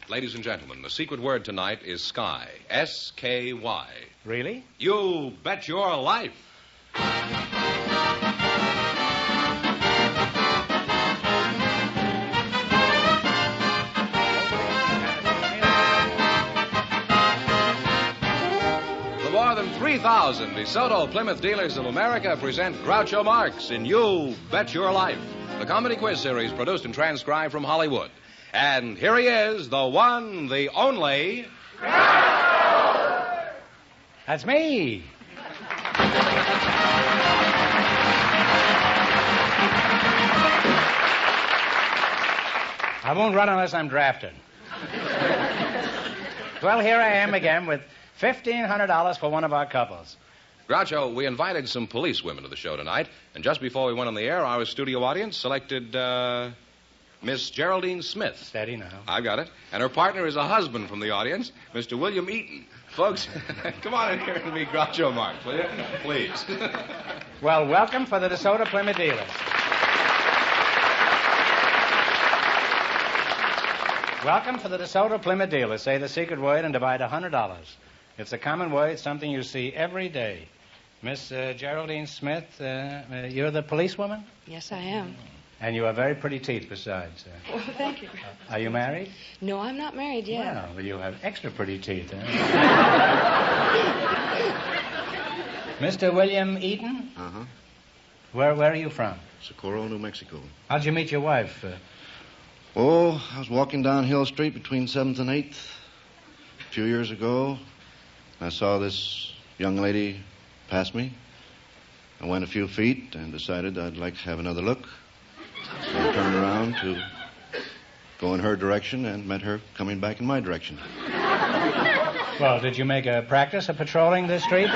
Ladies and gentlemen, the secret word tonight is sky. S-K-Y. Really? You bet your life. The more than 3,000 DeSoto Plymouth dealers of America present Groucho Marx in You Bet Your Life, the comedy quiz series produced and transcribed from Hollywood. And here he is, the one, the only... Groucho! That's me. I won't run unless I'm drafted. Well, here I am again with $1,500 for one of our couples. Groucho, we invited some police women to the show tonight, and just before we went on the air, our studio audience selected, Miss Geraldine Smith. Steady now. I've got it. And her partner is a husband from the audience, Mr. William Eaton. Folks, come on in here and meet Groucho Marx, will you? Please. Well, welcome for the DeSoto Plymouth dealers. Welcome for the DeSoto Plymouth dealers. Say the secret word and divide $100. It's a common word, something you see every day. Miss Geraldine Smith, you're the policewoman? Yes, I am. And you have very pretty teeth besides. Well, thank you. Are you married? No, I'm not married yet. Well, you have extra pretty teeth, huh? Mr. William Eaton? Uh-huh. Where are you from? Socorro, New Mexico. How'd you meet your wife? I was walking down Hill Street between 7th and 8th a few years ago. I saw this young lady pass me. I went a few feet and decided I'd like to have another look. So I turned around to go in her direction and met her coming back in my direction. Well, did you make a practice of patrolling this street?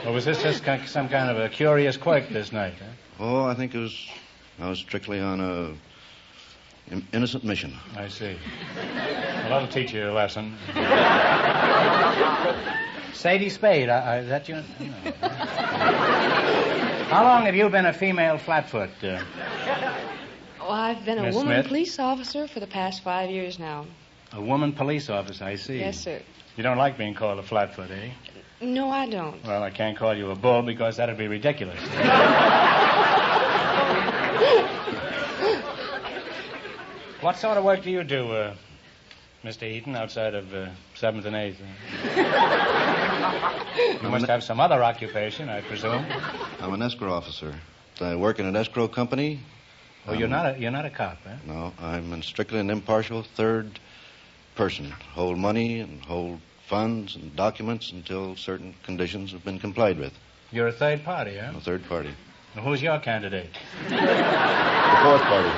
Or was this just some kind of a curious quirk this night? Huh? I think I was strictly on a innocent mission. I see. Well, that'll teach you a lesson. Sadie Spade, is that you? No. How long have you been a female flatfoot? I've been a Miss woman Smith? police officer for the past 5 years now. A woman police officer, I see. Yes, sir. You don't like being called a flatfoot, eh? No, I don't. Well, I can't call you a bull because that'd be ridiculous. What sort of work do you do, Mr. Eaton, outside of 7th and 8th? You must have some other occupation, I presume. I'm an escrow officer. I work in an escrow company. Oh, you're not a cop, eh? No, I'm strictly an impartial third person. Hold money and hold funds and documents until certain conditions have been complied with. You're a third party, huh? A third party. Well, who's your candidate? The fourth party.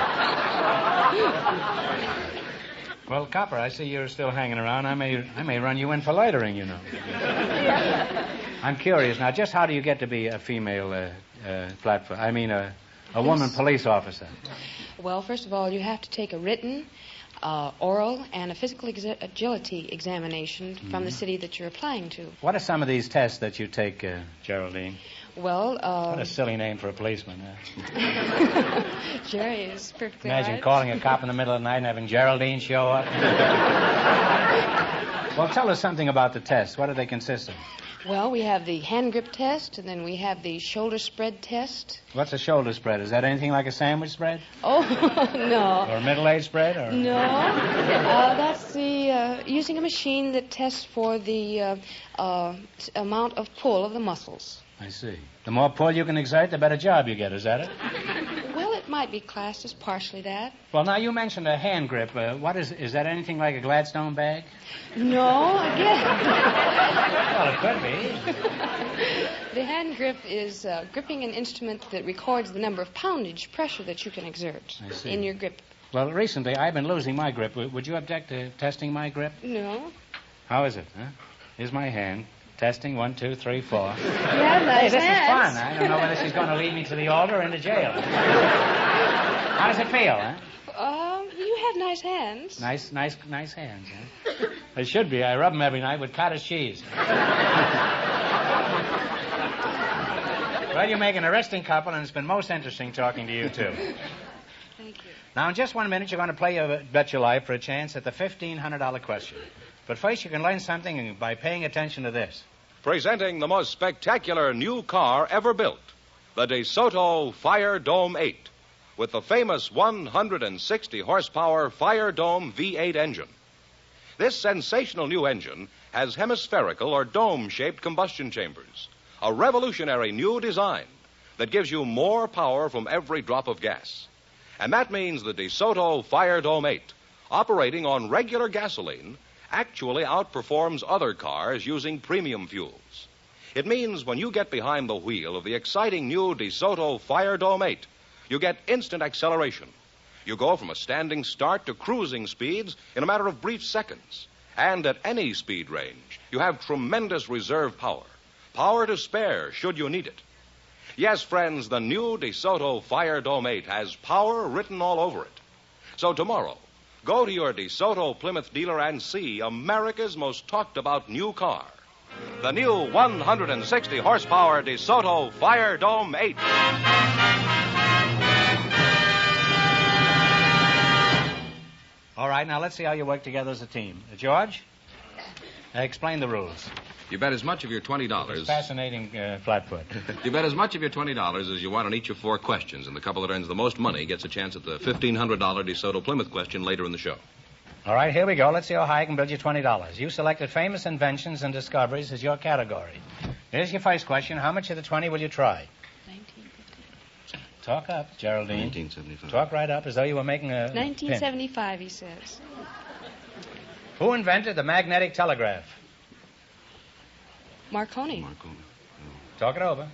Well, Copper, I see you're still hanging around. I may run you in for loitering, you know. I'm curious now. Just how do you get to be a female flatfoot? I mean, a woman police officer. Well, first of all, you have to take a written, oral, and a physical agility examination from the city that you're applying to. What are some of these tests that you take, Geraldine? Well, What a silly name for a policeman, huh? Jerry is perfectly Imagine right. calling a cop in the middle of the night and having Geraldine show up. Well, tell us something about the tests. What do they consist of? Well, we have the hand grip test, and then we have the shoulder spread test. What's a shoulder spread? Is that anything like a sandwich spread? Oh, no. Or a middle-aged spread? Or... No. That's the using a machine that tests for the amount of pull of the muscles. I see. The more pull you can exert, the better job you get. Is that it? Well, it might be classed as partially that. Well, now, you mentioned a hand grip. What is that anything like a Gladstone bag? No, again. Well, it could be. The hand grip is gripping an instrument that records the number of poundage pressure that you can exert I see. in your grip. Well, recently, I've been losing my grip. Would you object to testing my grip? No. How is it, huh? Here's my hand. Testing, 1, 2, 3, 4. You have nice Hey, this hands. is fun. I don't know whether she's going to lead me to the altar or into jail. How does it feel, huh? You have nice hands. Nice hands, huh? They should be. I rub them every night with cottage cheese. Well, you make an arresting couple, and it's been most interesting talking to you, too. Thank you. Now, in just 1 minute, you're going to play Bet Your Life for a chance at the $1,500 question. But first, you can learn something by paying attention to this. Presenting the most spectacular new car ever built, the DeSoto Fire Dome 8, with the famous 160 horsepower Fire Dome V8 engine. This sensational new engine has hemispherical or dome-shaped combustion chambers, a revolutionary new design that gives you more power from every drop of gas. And that means the DeSoto Fire Dome 8, operating on regular gasoline, actually outperforms other cars using premium fuels. It means when you get behind the wheel of the exciting new DeSoto Fire Dome 8, you get instant acceleration. You go from a standing start to cruising speeds in a matter of brief seconds. And at any speed range, you have tremendous reserve power. Power to spare should you need it. Yes, friends, the new DeSoto Fire Dome 8 has power written all over it. So tomorrow, go to your DeSoto Plymouth dealer and see America's most talked about new car. The new 160 horsepower DeSoto Fire Dome 8. All right, now let's see how you work together as a team. George, explain the rules. You bet as much of your $20. It's fascinating, Flatfoot. You bet as much of your $20 as you want on each of 4 questions, and the couple that earns the most money gets a chance at the $1,500 DeSoto Plymouth question later in the show. All right, here we go. Let's see how high I can build you $20. You selected famous inventions and discoveries as your category. Here's your first question. How much of the 20 will you try? 1950. Talk up, Geraldine. 1975. Talk right up as though you were making a 1975, he says. Who invented the magnetic telegraph? Marconi. Marconi. No. Talk it over.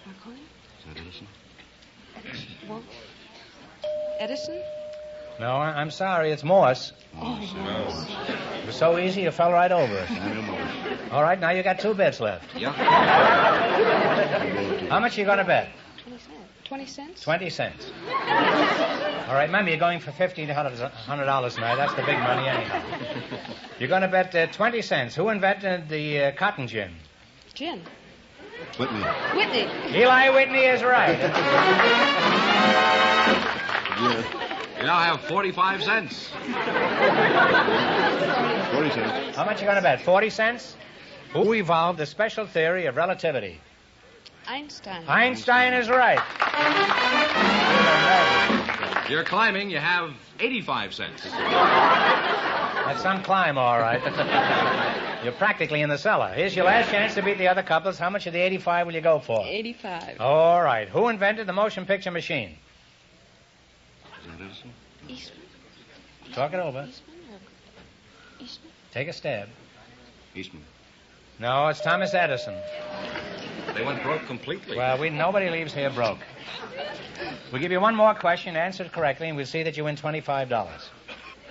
Marconi? Is that Edison? Well, Edison? No, I'm sorry. It's Morse. Morse. It was so easy, you fell right over it. Samuel Morse. All right, now you got 2 bets left. Yeah. How much are you going to bet? 20 cents. 20 cents. All right, remember, you're going for $1,500 tonight. That's the big money anyhow. You're going to bet 20 cents. Who invented the cotton gin? Gin. Whitney. Whitney. Eli Whitney is right. Yeah. You now have 45 cents. 40 cents. How much are you going to bet? 40 cents? Who evolved the special theory of relativity? Einstein. Einstein is right. You're climbing. You have 85 cents. That's some climb, all right. You're practically in the cellar. Here's your last chance to beat the other couples. How much of the 85 will you go for? 85. All right. Who invented the motion picture machine? Is that Edison? Eastman. Talk it over. Eastman. Take a stab. Eastman. No, it's Thomas Edison. They went broke completely. Well, nobody leaves here broke. We'll give you one more question, answer it correctly, and we'll see that you win $25.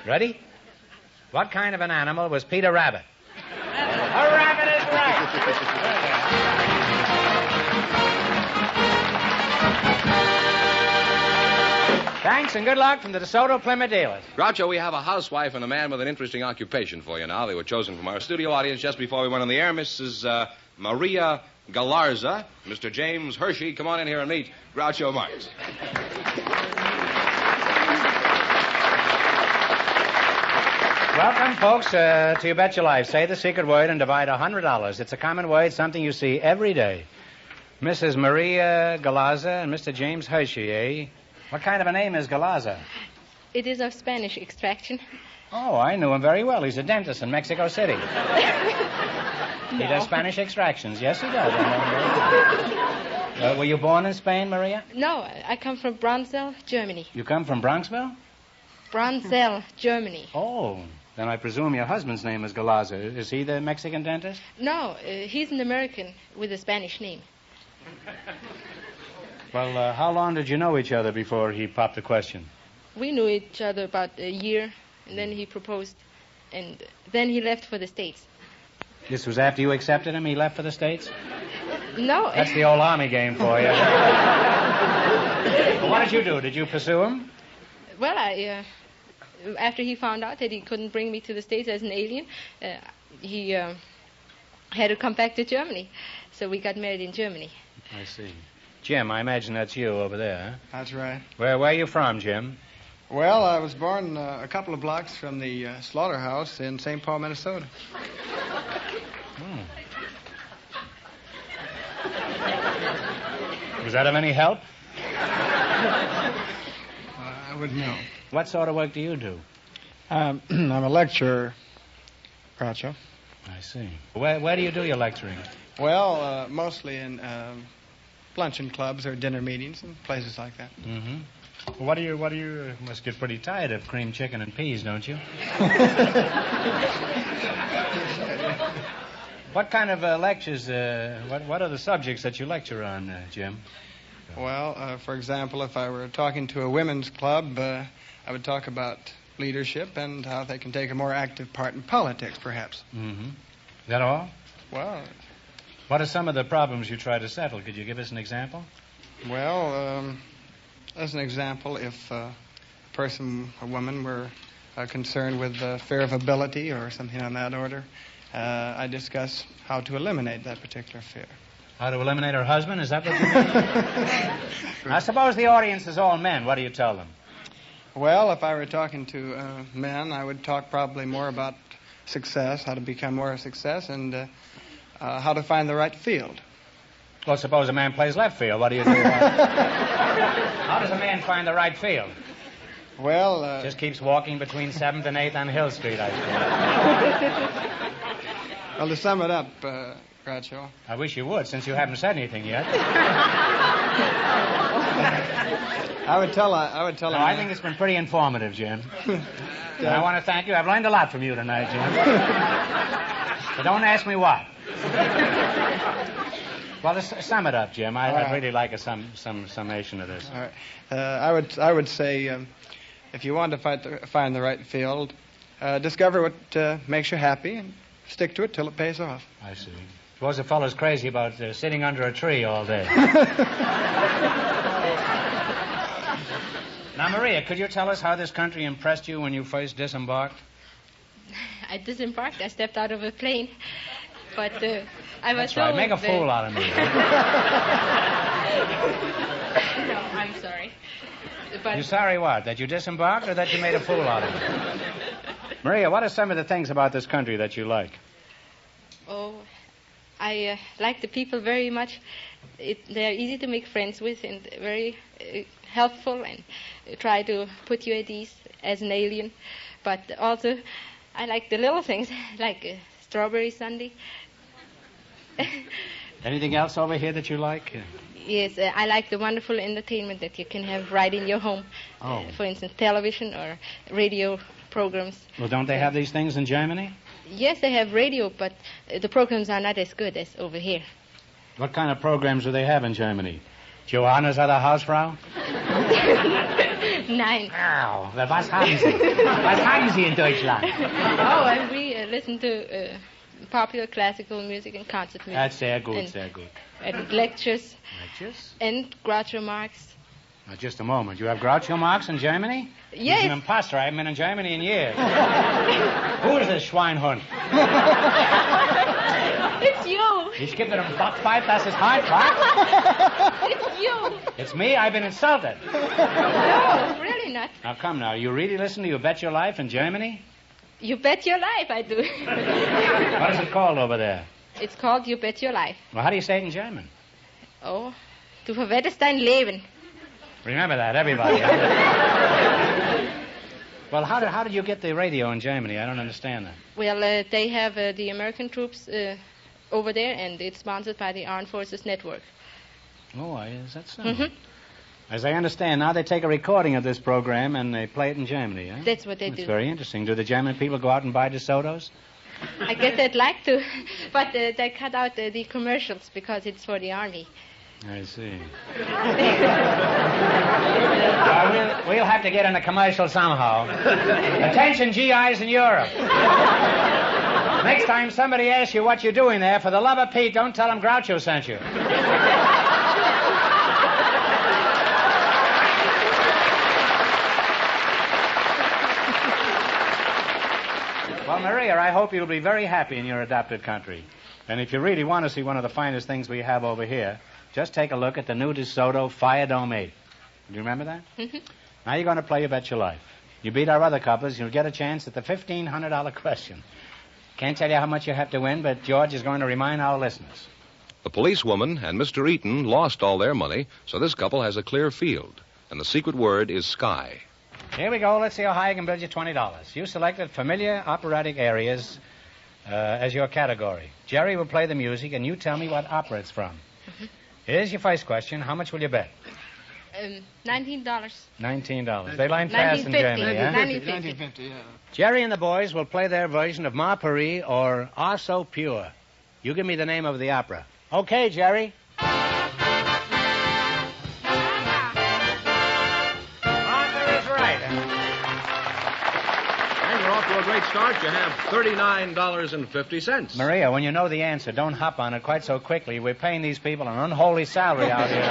Ready? What kind of an animal was Peter Rabbit? A rabbit is right. Thanks and good luck from the DeSoto Plymouth dealers. Groucho, we have a housewife and a man with an interesting occupation for you now. They were chosen from our studio audience just before we went on the air. Mrs. Maria Galarza, Mr. James Hershey. Come on in here and meet Groucho Marx. Welcome, folks, to You Bet Your Life. Say the secret word and divide $100. It's a common word, something you see every day. Mrs. Maria Galarza and Mr. James Hershey, eh? What kind of a name is Galarza? It is of Spanish extraction. Oh, I knew him very well. He's a dentist in Mexico City. He does Spanish extractions. Yes, he does. Were you born in Spain, Maria? No, I come from Bronzell, Germany. You come from Bronxville? Bronzell, Germany. Oh, then I presume your husband's name is Galarza. Is he the Mexican dentist? No, he's an American with a Spanish name. Well, how long did you know each other before he popped the question? We knew each other about a year, and then he proposed, and then he left for the States. This was after you accepted him? He left for the States? No. That's the old Army game for you. Well, what did you do? Did you pursue him? Well, after he found out that he couldn't bring me to the States as an alien, he had to come back to Germany. So we got married in Germany. I see. Jim, I imagine that's you over there, huh? That's right. Where are you from, Jim? Well, I was born a couple of blocks from the slaughterhouse in St. Paul, Minnesota. Was that of any help? I wouldn't know. What sort of work do you do? I'm a lecturer, Groucho. I see. Where do you do your lecturing? Well, mostly in luncheon clubs or dinner meetings and places like that. Mm-hmm. What do you must get pretty tired of cream chicken and peas, don't you? What kind of lectures, what are the subjects that you lecture on, Jim? Well, for example, if I were talking to a women's club, I would talk about leadership and how they can take a more active part in politics, perhaps. Mm-hmm. Is that all? Well... What are some of the problems you try to settle? Could you give us an example? Well, as an example, if a person, a woman, were concerned with fear of ability or something on that order, I discuss how to eliminate that particular fear. How to eliminate her husband? Is that what you mean? I suppose the audience is all men. What do you tell them? Well, if I were talking to men, I would talk probably more about success, how to become more a success, and how to find the right field. Well, suppose a man plays left field. What do you do? How does a man find the right field? Well... Just keeps walking between 7th and 8th on Hill Street, I suppose. Well, to sum it up, Groucho... I wish you would, since you haven't said anything yet. I would tell him... I think it's been pretty informative, Jim. And I want to thank you. I've learned a lot from you tonight, Jim. But don't ask me what. Well, sum it up, Jim. I'd really like some summation of this. All right. I would say, if you want to find the right field, discover what makes you happy and stick to it till it pays off. I see. Suppose a fellow's crazy about sitting under a tree all day. Now, Maria, could you tell us how this country impressed you when you first disembarked? I disembarked. I stepped out of a plane. But I was That's right. Make a fool out of me. No, I'm sorry. But You're sorry what? That you disembarked or that you made a fool out of me? Maria, what are some of the things about this country that you like? Oh, I like the people very much. They're easy to make friends with and very helpful and try to put you at ease as an alien. But also, I like the little things, like strawberry sundae. Anything else over here that you like? Yes, I like the wonderful entertainment that you can have right in your home. Oh. For instance, television or radio programs. Well, don't they have these things in Germany? Yes, they have radio, but the programs are not as good as over here. What kind of programs do they have in Germany? Johannes at der Hausfrau? Nein. Oh, was haben Sie? Was haben Sie in Deutschland? Oh, and we listen to popular classical music and concert music. That's sehr gut, sehr gut. And lectures. Lectures? And Groucho Marx. Now, just a moment. You have Groucho Marx in Germany? Yes. He's an imposter. I haven't been in Germany in years. Who is this Schweinhund? It's you. Ich gebe dir einen Backpfeif, das ist hart, was? It's you. It's me? I've been insulted. No, really not. Now, come now. You really listen to You Bet Your Life in Germany? You Bet Your Life, I do. What is it called over there? It's called You Bet Your Life. Well, how do you say it in German? Oh, du verwettest dein Leben. Remember that, everybody. Well, how did you get the radio in Germany? I don't understand that. Well, they have the American troops over there, and it's sponsored by the Armed Forces Network. Oh, is that so? Mm-hmm. As I understand, now they take a recording of this program and they play it in Germany, eh? That's what they do. It's very interesting. Do the German people go out and buy DeSotos? I guess they'd like to, but they cut out the commercials because it's for the army. I see. We'll have to get in a commercial somehow. Attention, GIs in Europe. Next time somebody asks you what you're doing there, for the love of Pete, don't tell them Groucho sent you. Well, Maria, I hope you'll be very happy in your adopted country. And if you really want to see one of the finest things we have over here, just take a look at the new DeSoto Fire Dome 8. Do you remember that? Mm-hmm. Now you're going to play You Bet Your Life. You beat our other couples, you'll get a chance at the $1,500 question. Can't tell you how much you have to win, but George is going to remind our listeners. The policewoman and Mr. Eaton lost all their money, so this couple has a clear field. And the secret word is sky. Here we go. Let's see how high I can build you $20. You selected familiar operatic areas as your category. Jerry will play the music, and you tell me what opera it's from. Mm-hmm. Here's your first question. How much will you bet? $19. $19. They line fast in Germany, yeah? $19.50, yeah. Jerry and the boys will play their version of Ma Paris or Ah So Pure. You give me the name of the opera. Okay, Jerry. Arthur is right. And you're off to a great start. You have $39.50. Maria, when you know the answer, don't hop on it quite so quickly. We're paying these people an unholy salary out here.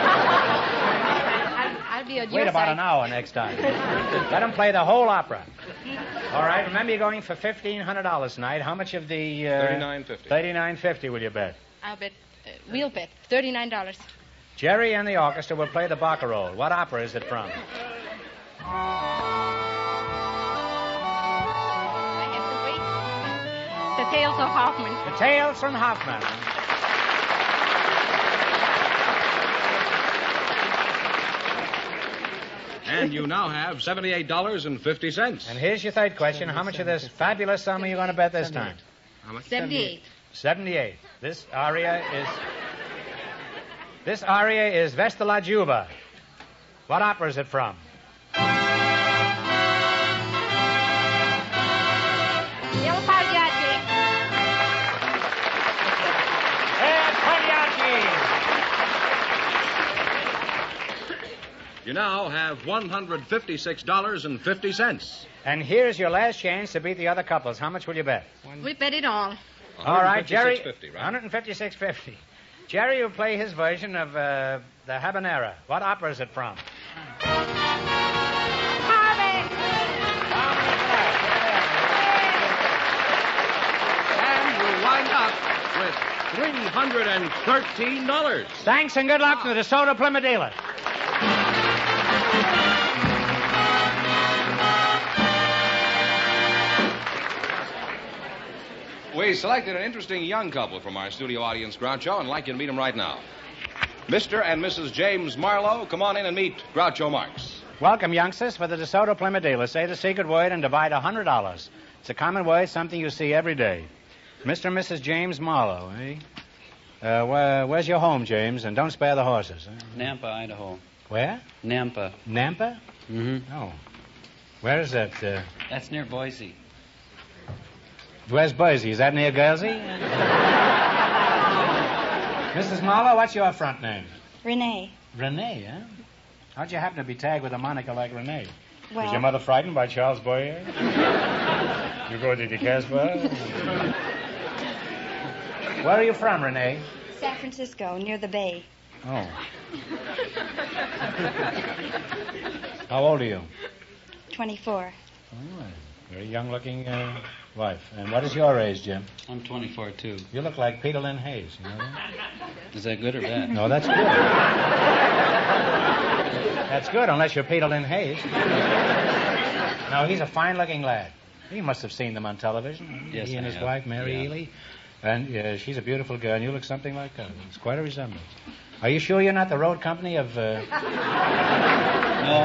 I'll be at Wait your about side. an hour next time. Let them play the whole opera. All right, remember you're going for $1,500 tonight. How much of the... $39.50. $39.50 will you bet? I'll bet. We'll bet. $39. Jerry and the orchestra will play the barcarolle. What opera is it from? I have to wait. The Tales of Hoffman. The Tales from Hoffman. And you now have $78.50. And here's your third question. How much of this fabulous sum are you going to bet this time? How much? 78. 78. This aria is Vesta la Juba. What opera is it from? Il Pagliacci. El Pagliacci. You now have $156.50. And here's your last chance to beat the other couples. How much will you bet? We bet it all. All right, Jerry. $156.50, right? $156.50. Jerry will play his version of the Habanera. What opera is it from? Harvey. And you wind up with $313. Thanks and good luck to the DeSoto Plymouth dealer. We selected an interesting young couple from our studio audience, Groucho, and I'd like you to meet them right now. Mr. and Mrs. James Marlowe, come on in and meet Groucho Marx. Welcome, youngsters, for the DeSoto Plymouth dealer. Say the secret word and divide $100. It's a common word, something you see every day. Mr. and Mrs. James Marlowe, eh? Where's your home, James? And don't spare the horses. Eh? Nampa, Idaho. Where? Nampa. Nampa? Mm-hmm. Oh. Where is that? That's near Boise. Where's Boise? Is that near Guernsey? Mrs. Marlowe, what's your front name? Renee. Renee, huh? How'd you happen to be tagged with a moniker like Renee? Well, Was your mother frightened by Charles Boyer? You go to the Casbah? Where are you from, Renee? San Francisco, near the bay. Oh. How old are you? 24. Oh, very young-looking wife. And what is your age, Jim? I'm 24, too. You look like Peter Lynn Hayes, you know that? Is that good or bad? No, that's good. That's good, unless you're Peter Lynn Hayes. No, he's a fine-looking lad. You must have seen them on television. Yes, He and I his have. wife, Mary Yeah. Ely. And she's a beautiful girl, and you look something like her. It's quite a resemblance. Are you sure you're not the road company of No.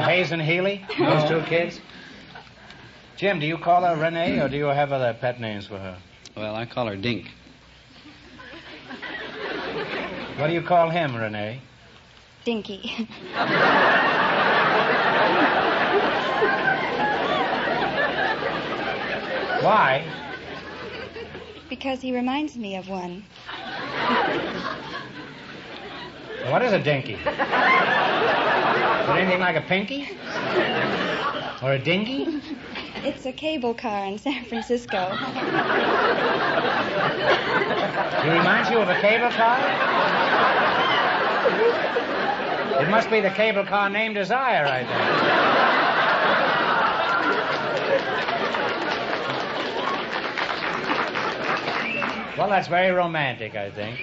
Hayes and Healy? Those two kids? Jim, do you call her Renee, or do you have other pet names for her? Well, I call her Dink. What do you call him, Renee? Dinky. Why? Because he reminds me of one. What is a dinky? Is it anything like a pinky? Or a dinky? It's a cable car in San Francisco. He reminds you of a cable car? It must be the cable car named Desire, I think. Well, that's very romantic, I think.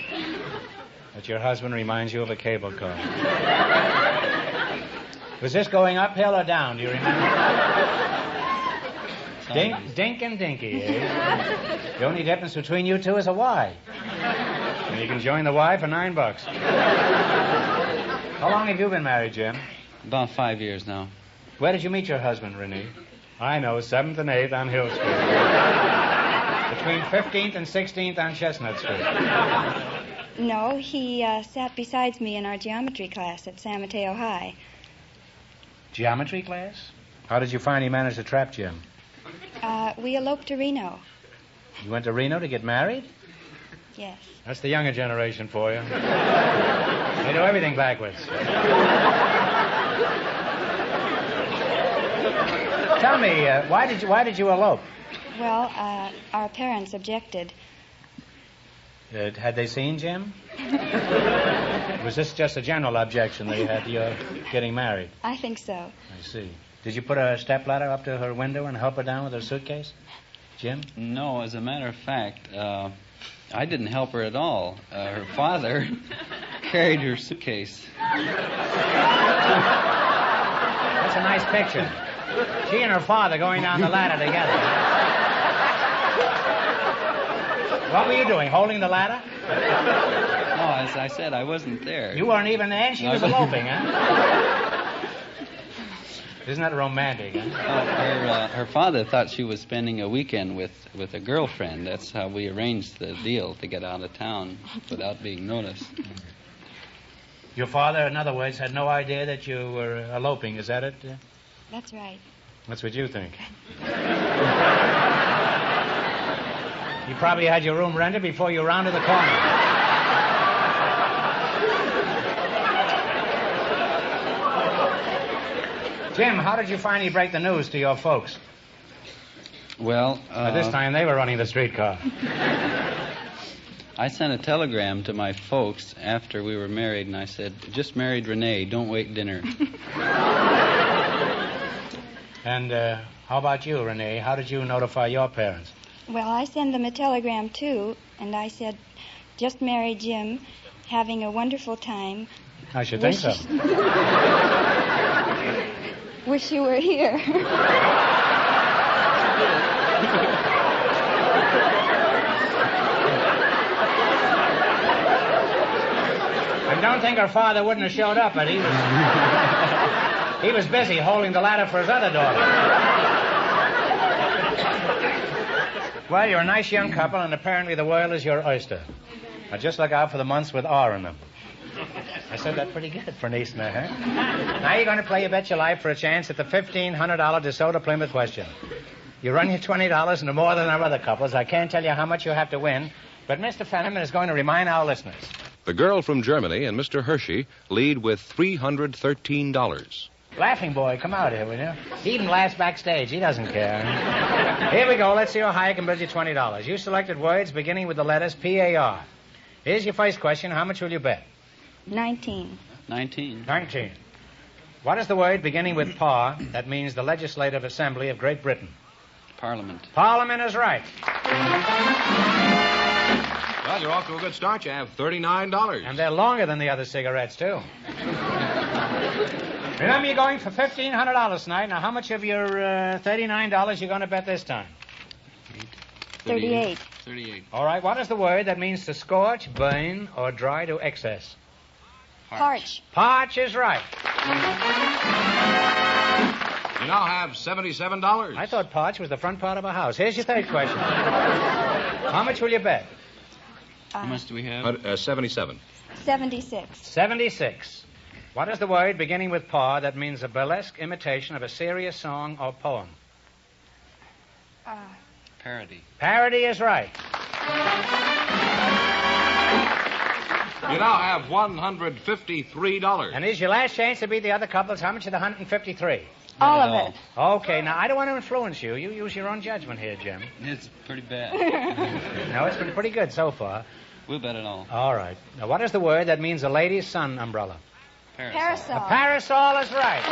That your husband reminds you of a cable car. Was this going uphill or down? Do you remember? Dink and Dinky, eh? The only difference between you two is a Y. And you can join the Y for $9. How long have you been married, Jim? About 5 years now. Where did you meet your husband, Renee? I know, 7th and 8th on Hill Street. Between 15th and 16th on Chestnut Street. No, he sat beside me in our geometry class at San Mateo High. Geometry class? How did you find he managed to trap Jim? We eloped to Reno. You went to Reno to get married? Yes. That's the younger generation for you. They do everything backwards. Tell me, why did you elope? Well, our parents objected. Had they seen Jim? Was this just a general objection they had to your getting married? I think so. I see. Did you put a stepladder up to her window and help her down with her suitcase? Jim? No, as a matter of fact, I didn't help her at all. Her father carried her suitcase. That's a nice picture. She and her father going down the ladder together. What were you doing, holding the ladder? No, as I said, I wasn't there. You weren't even there, and she was eloping, huh? Isn't that romantic, huh? Her father thought she was spending a weekend with a girlfriend. That's how we arranged the deal to get out of town without being noticed. Your father, in other words, had no idea that you were eloping. Is that it? That's right. That's what you think. You probably had your room rented before you rounded the corner. Jim, how did you finally break the news to your folks? Well, At this time, they were running the streetcar. I sent a telegram to my folks after we were married, and I said, just married Renee, don't wait dinner. And how about you, Renee? How did you notify your parents? Well, I sent them a telegram, too, and I said, just married Jim, having a wonderful time. I should think so. Wish you were here. I don't think her father wouldn't have showed up, but he was busy holding the ladder for his other daughter. Well, you're a nice young couple, and apparently the world is your oyster. Now just look out for the months with R in them. I said that pretty good for Neesner, huh? Now you're going to play You Bet Your Life for a chance at the $1,500 DeSoto Plymouth question. You run your $20 into more than our other couples. I can't tell you how much you have to win, but Mr. Fenneman is going to remind our listeners. The girl from Germany and Mr. Hershey lead with $313. Laughing boy, come out here, will you? He even laughs backstage. He doesn't care. Here we go. Let's see how high I can build you $20. You selected words beginning with the letters P-A-R. Here's your first question. How much will you bet? 19. 19. 19. What is the word beginning with PAR that means the Legislative Assembly of Great Britain? Parliament. Parliament is right. Well, you're off to a good start. You have $39. And they're longer than the other cigarettes, too. Remember, you're going for $1,500 tonight. Now, how much of your $39 you going to bet this time? 38. 38. All right. What is the word that means to scorch, burn, or dry to excess? Parch. Parch is right. You now have $77. I thought parch was the front part of a house. Here's your third question. How much will you bet? How much do we have? 77. 76. 76. What is the word beginning with par that means a burlesque imitation of a serious song or poem? Parody. Parody is right. You now have $153. And here's your last chance to beat the other couples. How much of the 153? All of it. Okay, now I don't want to influence you. You use your own judgment here, Jim. It's pretty bad. No, it's been pretty good so far. We'll bet it all. All right. Now, what is the word that means a lady's sun umbrella? Parasol. A parasol is right.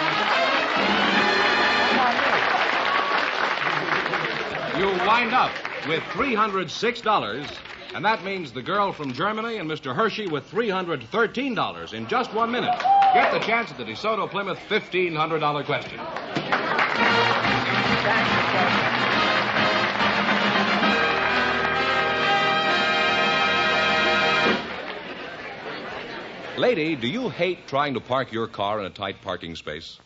You wind up with $306, and that means the girl from Germany and Mr. Hershey with $313 in just 1 minute. Get the chance at the DeSoto Plymouth $1,500 question. Lady, do you hate trying to park your car in a tight parking space?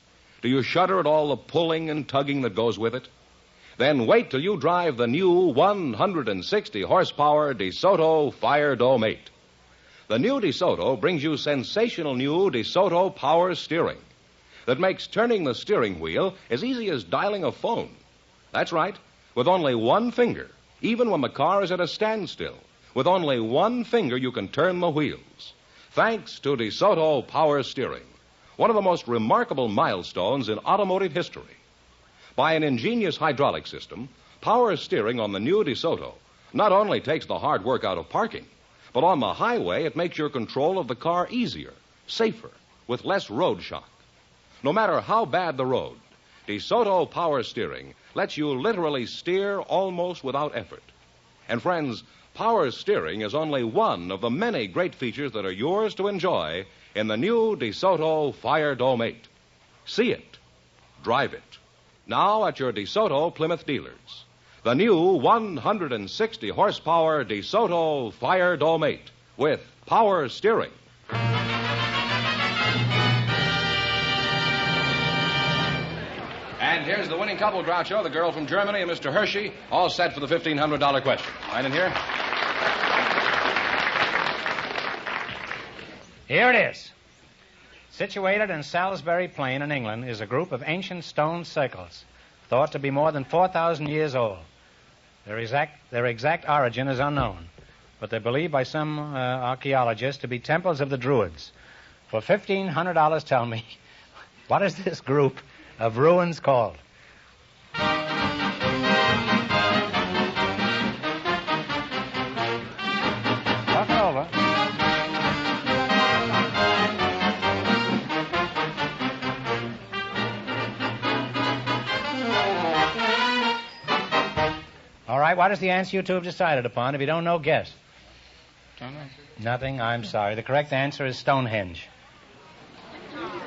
Do you shudder at all the pulling and tugging that goes with it? Then wait till you drive the new 160-horsepower DeSoto Fire Dome 8. The new DeSoto brings you sensational new DeSoto power steering that makes turning the steering wheel as easy as dialing a phone. That's right, with only one finger, even when the car is at a standstill. With only one finger, you can turn the wheels. Thanks to DeSoto power steering, one of the most remarkable milestones in automotive history. By an ingenious hydraulic system, power steering on the new DeSoto not only takes the hard work out of parking, but on the highway it makes your control of the car easier, safer, with less road shock. No matter how bad the road, DeSoto power steering lets you literally steer almost without effort. And friends, power steering is only one of the many great features that are yours to enjoy in the new DeSoto Fire Dome 8. See it. Drive it. Now at your DeSoto Plymouth dealers. The new 160-horsepower DeSoto Fire Dome 8 with power steering. And here's the winning couple, Groucho, the girl from Germany and Mr. Hershey, all set for the $1,500 question. Right in here. Here it is. Situated in Salisbury Plain in England is a group of ancient stone circles, thought to be more than 4,000 years old. Their exact origin is unknown, but they're believed by some archaeologists to be temples of the Druids. For $1,500, tell me, what is this group of ruins called? Talk it over. All right, what is the answer you two have decided upon? If you don't know, guess. Don't know. Nothing? I'm sorry. The correct answer is Stonehenge.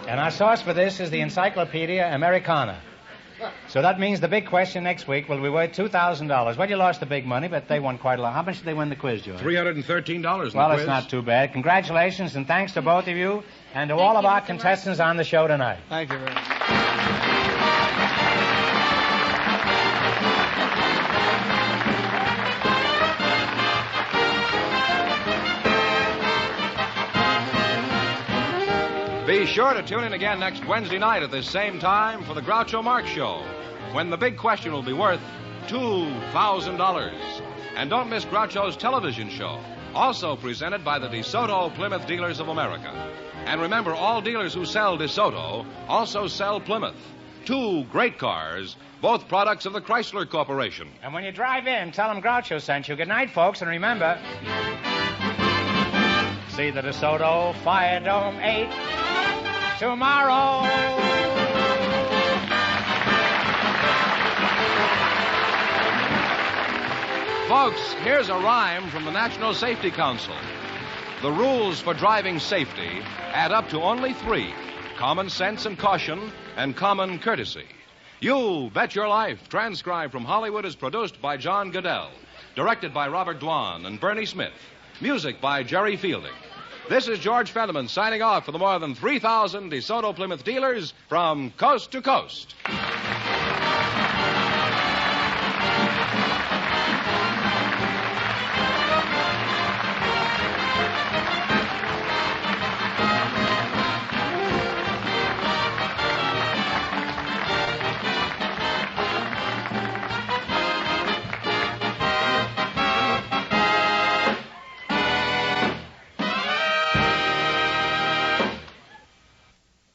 And our source for this is the Encyclopedia Americana. So that means the big question next week will be worth $2,000. Well, you lost the big money, but they won quite a lot. How much did they win the quiz, George? $313 Well, it's not too bad. Congratulations, and thanks to both of you and to all of our contestants on the show tonight. Thank you very much. Be sure to tune in again next Wednesday night at this same time for the Groucho Marx Show, when the big question will be worth $2,000. And don't miss Groucho's television show, also presented by the DeSoto Plymouth Dealers of America. And remember, all dealers who sell DeSoto also sell Plymouth. Two great cars, both products of the Chrysler Corporation. And when you drive in, tell them Groucho sent you. Good night, folks, and remember, see the DeSoto Fire Dome 8 tomorrow. Folks, here's a rhyme from the National Safety Council. The rules for driving safety add up to only 3: common sense and caution, and common courtesy. You Bet Your Life, transcribed from Hollywood, is produced by John Goodell, directed by Robert Dwan and Bernie Smith, music by Jerry Fielding. This is George Fenneman signing off for the more than 3,000 DeSoto Plymouth dealers from coast to coast.